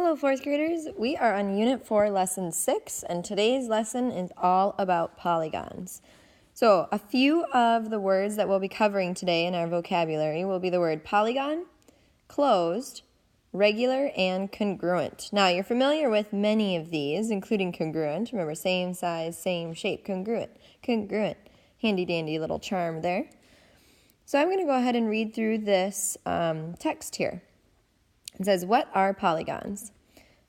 Hello, fourth graders. We are on Unit 4, Lesson 6, and today's lesson is all about polygons. So, a few of the words that we'll be covering today in our vocabulary will be the word polygon, closed, regular, and congruent. Now, you're familiar with many of these, including congruent. Remember, same size, same shape, congruent. Handy-dandy little charm there. So I'm going to go ahead and read through this text here. It says, what are polygons?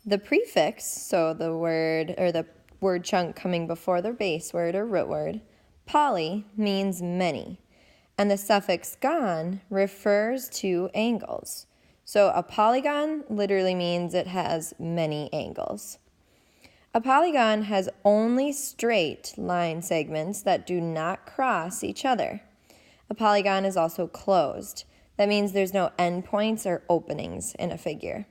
The prefix, so the word or the word chunk coming before the base word or root word, poly means many, and the suffix gon refers to angles. So a polygon literally means it has many angles. A polygon has only straight line segments that do not cross each other. A polygon is also closed. That means there's no endpoints or openings in a figure.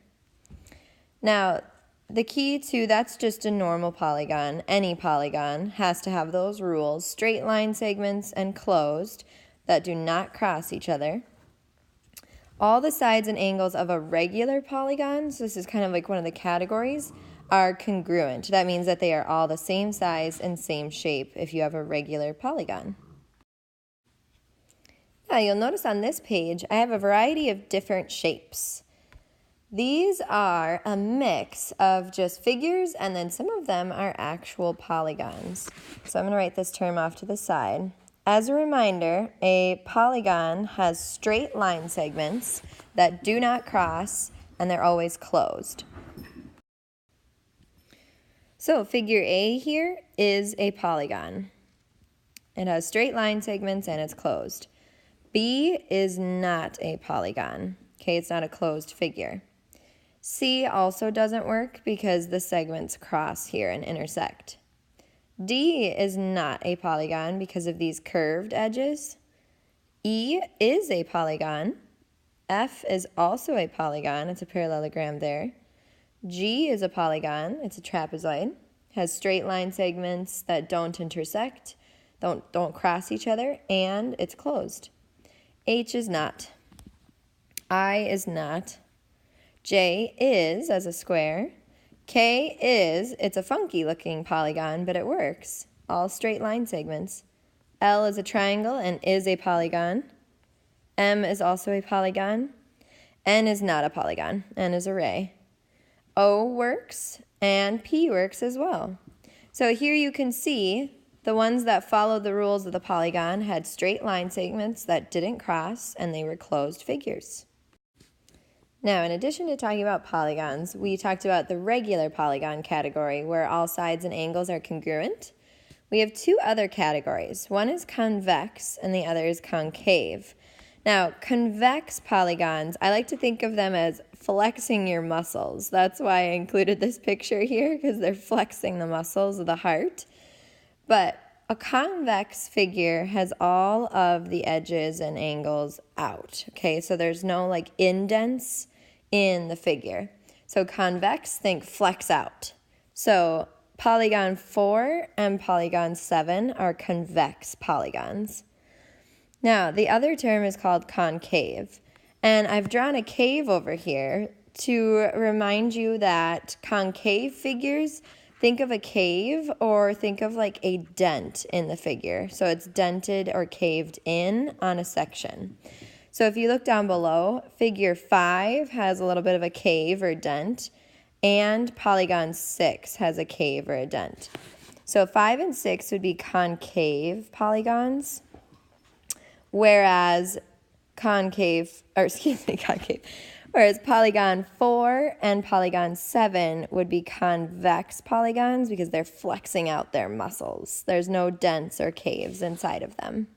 Now, the key to that's just a normal polygon. Any polygon has to have those rules, straight line segments and closed that do not cross each other. All the sides and angles of a regular polygon, so this is kind of like one of the categories, are congruent. That means that they are all the same size and same shape if you have a regular polygon. Now, you'll notice on this page, I have a variety of different shapes. These are a mix of just figures, and then some of them are actual polygons. So I'm going to write this term off to the side. As a reminder, a polygon has straight line segments that do not cross, and they're always closed. So figure A here is a polygon. It has straight line segments and it's closed. B is not a polygon. Okay, it's not a closed figure. C also doesn't work because the segments cross here and intersect. D is not a polygon because of these curved edges. E is a polygon. F is also a polygon. It's a parallelogram there. G is a polygon. It's a trapezoid. Has straight line segments that don't intersect, don't cross each other, and it's closed. H is not. I is not. J is as a square. K is, it's a funky looking polygon, but it works. All straight line segments. L is a triangle and is a polygon. M is also a polygon. N is not a polygon. N is a ray. O works and P works as well. So here you can see the ones that followed the rules of the polygon had straight line segments that didn't cross, and they were closed figures. Now, in addition to talking about polygons, we talked about the regular polygon category, where all sides and angles are congruent. We have two other categories. One is convex, and the other is concave. Now, convex polygons, I like to think of them as flexing your muscles. That's why I included this picture here, because they're flexing the muscles of the heart. But a convex figure has all of the edges and angles out, okay? So there's no like indents in the figure. So convex, think flex out. So polygon 4 and polygon 7 are convex polygons. Now, the other term is called concave. And I've drawn a cave over here to remind you that concave figures, think of a cave or think of like a dent in the figure. So it's dented or caved in on a section. So if you look down below, figure 5 has a little bit of a cave or dent, and polygon 6 has a cave or a dent. So 5 and 6 would be concave polygons, whereas Whereas polygon 4 and polygon 7 would be convex polygons because they're flexing out their muscles. There's no dents or caves inside of them.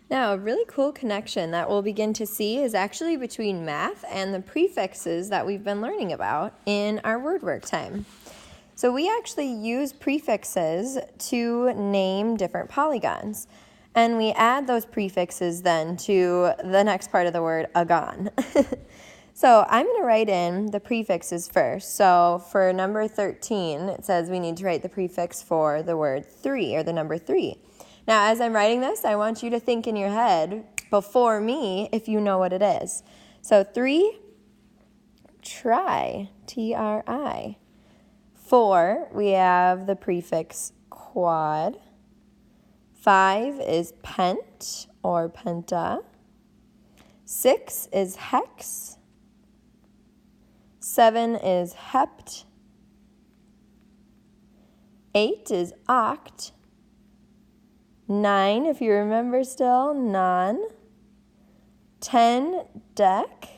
Now, a really cool connection that we'll begin to see is actually between math and the prefixes that we've been learning about in our word work time. So we actually use prefixes to name different polygons. And we add those prefixes then to the next part of the word, agon. So I'm going to write in the prefixes first. So for number 13, it says we need to write the prefix for the word 3, or the number 3. Now, as I'm writing this, I want you to think in your head before me if you know what it is. So 3, try, T-R-I. 4, we have the prefix quad. 5 is pent or penta. 6 is hex. 7 is hept. 8 is oct. 9, if you remember still, non. 10, dec.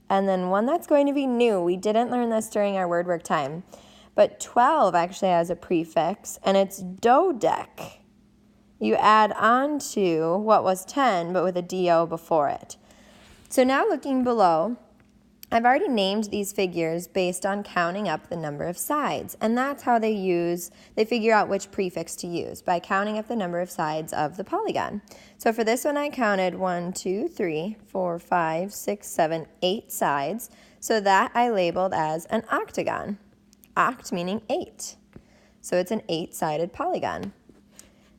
And then one that's going to be new. We didn't learn this during our word work time. But 12 actually has a prefix, and it's dodec. You add on to what was 10, but with a do before it. So now looking below, I've already named these figures based on counting up the number of sides, and that's how they figure out which prefix to use, by counting up the number of sides of the polygon. So for this one, I counted 1, 2, 3, 4, 5, 6, 7, 8 sides, so that I labeled as an octagon. Oct meaning 8. So it's an 8-sided polygon.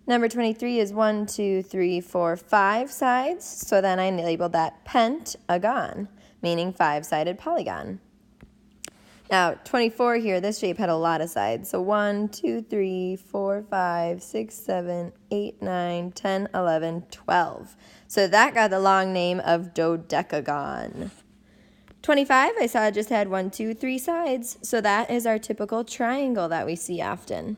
Number 23 is 1, 2, 3, 4, 5 sides, so then I labeled that pentagon, meaning 5-sided polygon. Now, 24 here, this shape had a lot of sides. So 1, 2, 3, 4, 5, 6, 7, 8, 9, 10, 11, 12. So that got the long name of dodecagon. 25, I saw it just had 1, 2, 3 sides. So that is our typical triangle that we see often.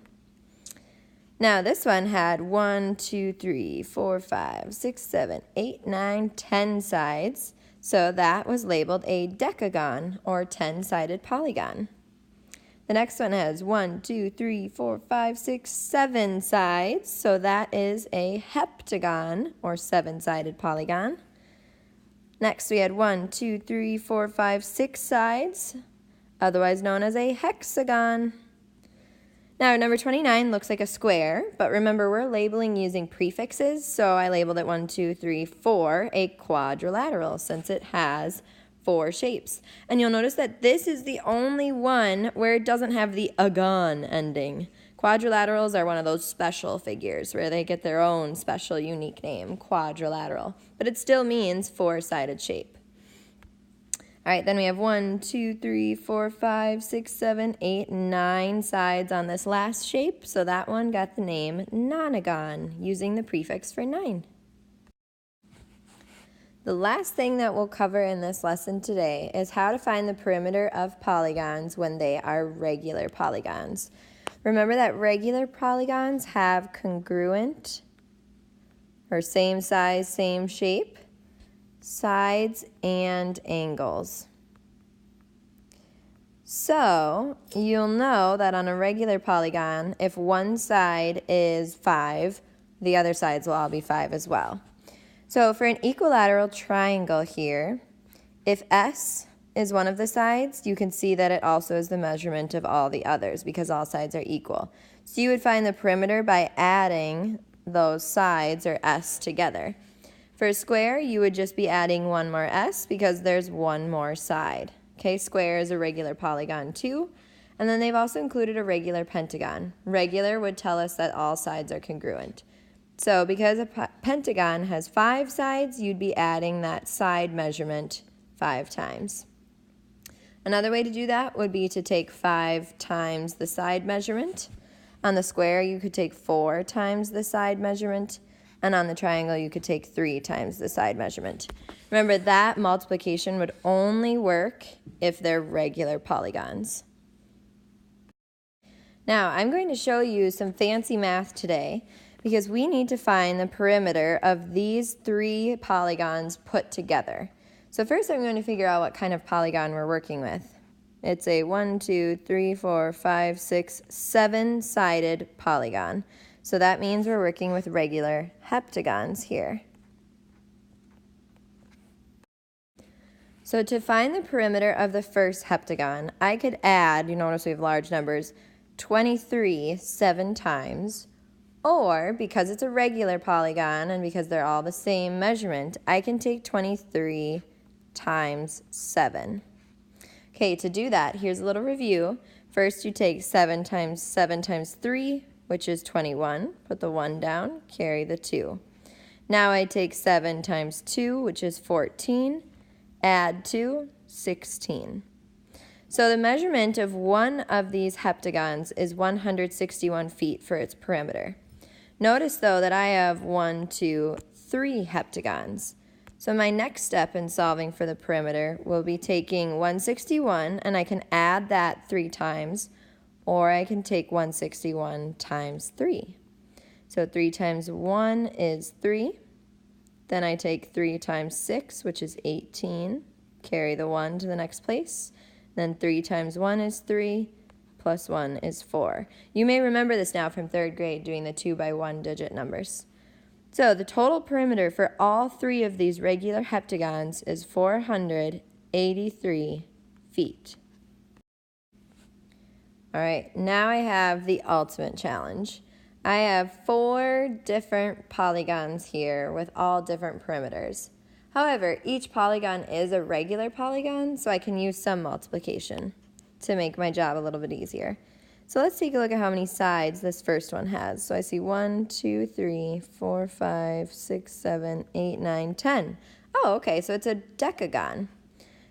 Now this one had 1, 2, 3, 4, 5, 6, 7, 8, 9, 10 sides. So that was labeled a decagon, or 10-sided polygon. The next one has 1, 2, 3, 4, 5, 6, 7 sides. So that is a heptagon, or 7-sided polygon. Next we had 1, 2, 3, 4, 5, 6 sides, otherwise known as a hexagon. Now, number 29 looks like a square, but remember we're labeling using prefixes, so I labeled it 1, 2, 3, 4, a quadrilateral, since it has 4 shapes. And you'll notice that this is the only one where it doesn't have the agon ending. Quadrilaterals are one of those special figures where they get their own special unique name, quadrilateral, but it still means 4-sided shape. All right, then we have 1, 2, 3, 4, 5, 6, 7, 8, 9 sides on this last shape, so that one got the name nonagon, using the prefix for 9. The last thing that we'll cover in this lesson today is how to find the perimeter of polygons when they are regular polygons. Remember that regular polygons have congruent, or same size, same shape, sides and angles. So you'll know that on a regular polygon, if one side is 5, the other sides will all be 5 as well. So for an equilateral triangle here, if S is one of the sides, you can see that it also is the measurement of all the others because all sides are equal. So you would find the perimeter by adding those sides, or S, together. For a square, you would just be adding one more S because there's one more side. Okay, square is a regular polygon too. And then they've also included a regular pentagon. Regular would tell us that all sides are congruent. So because a pentagon has 5 sides, you'd be adding that side measurement 5 times. Another way to do that would be to take 5 times the side measurement. On the square, you could take 4 times the side measurement. And on the triangle, you could take 3 times the side measurement. Remember, that multiplication would only work if they're regular polygons. Now, I'm going to show you some fancy math today because we need to find the perimeter of these 3 polygons put together. So first, I'm going to figure out what kind of polygon we're working with. It's a 1, 2, 3, 4, 5, 6, 7-sided polygon. So that means we're working with regular heptagons here. So to find the perimeter of the first heptagon, I could add, you notice we have large numbers, 23 7 times, or because it's a regular polygon and because they're all the same measurement, I can take 23 times 7. Okay, to do that, here's a little review. First, you take 7 times 3, which is 21. Put the 1 down, carry the 2. Now I take 7 times 2, which is 14. Add 2, 16. So the measurement of one of these heptagons is 161 feet for its perimeter. Notice though that I have 1, 2, 3 heptagons. So my next step in solving for the perimeter will be taking 161, and I can add that 3 times, or I can take 161 times 3. So 3 times 1 is 3. Then I take 3 times 6, which is 18. Carry the 1 to the next place. Then 3 times 1 is 3, plus 1 is 4. You may remember this now from 3rd grade doing the 2 by 1 digit numbers. So the total perimeter for all 3 of these regular heptagons is 483 feet. All right, now I have the ultimate challenge. I have 4 different polygons here with all different perimeters. However, each polygon is a regular polygon, so I can use some multiplication to make my job a little bit easier. So let's take a look at how many sides this first one has. So I see 1, 2, 3, 4, 5, 6, 7, 8, 9, 10. Oh, okay, so it's a decagon.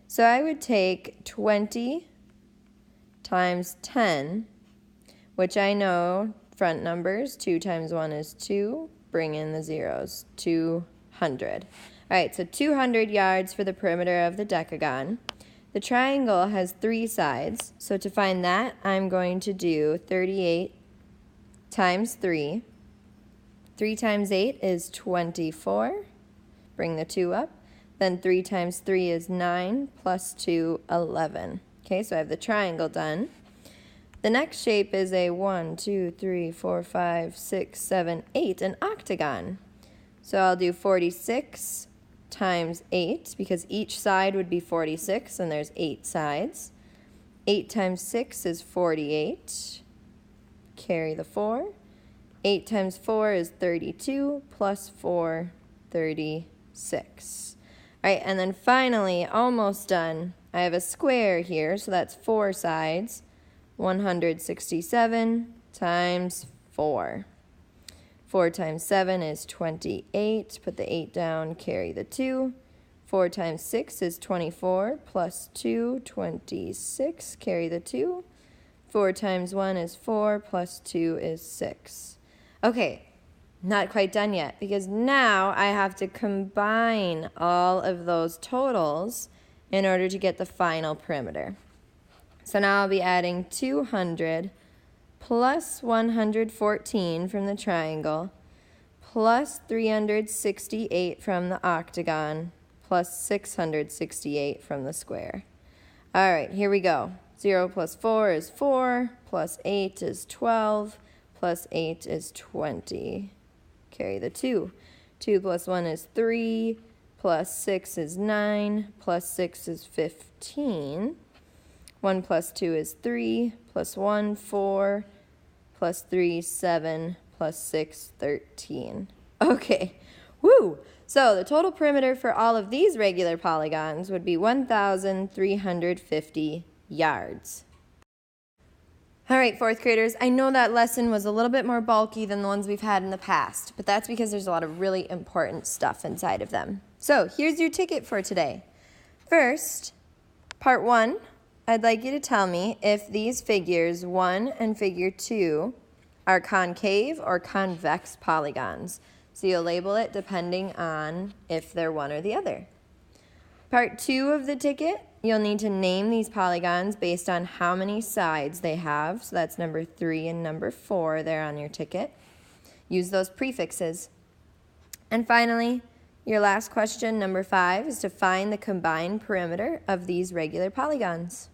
So I would take 20 times 10, which I know front numbers, 2 times 1 is 2, bring in the zeros, 200. All right, so 200 yards for the perimeter of the decagon. The triangle has 3 sides, so to find that, I'm going to do 38 times 3. 3 times 8 is 24. Bring the 2 up. Then 3 times 3 is 9, plus 2, 11. Okay, so I have the triangle done. The next shape is a 1, 2, 3, 4, 5, 6, 7, 8, an octagon. So I'll do 46 times 8, because each side would be 46, and there's 8 sides. 8 times 6 is 48. Carry the 4. 8 times 4 is 32, plus 4, 36. All right, and then finally, almost done, I have a square here, so that's 4 sides. 167 times 4. 4 times 7 is 28. Put the 8 down, carry the 2. 4 times 6 is 24, plus 2, 26. Carry the 2. 4 times 1 is 4, plus 2 is 6. Okay, not quite done yet, because now I have to combine all of those totals in order to get the final perimeter. So now I'll be adding 200 plus 114 from the triangle, plus 368 from the octagon, plus 668 from the square. All right, here we go. 0 plus 4 is 4, plus 8 is 12, plus 8 is 20. Carry the 2. 2 plus 1 is 3, plus 6 is 9, plus 6 is 15. 1 plus 2 is 3, plus 1, 4, plus 3, 7, plus 6, 13. Okay, woo! So the total perimeter for all of these regular polygons would be 1,350 yards. All right, 4th graders, I know that lesson was a little bit more bulky than the ones we've had in the past, but that's because there's a lot of really important stuff inside of them. So here's your ticket for today. First, part 1, I'd like you to tell me if these figures 1 and figure 2 are concave or convex polygons. So you'll label it depending on if they're one or the other. Part 2 of the ticket, you'll need to name these polygons based on how many sides they have. So that's number 3 and number 4 there on your ticket. Use those prefixes. And finally, your last question, number 5, is to find the combined perimeter of these regular polygons.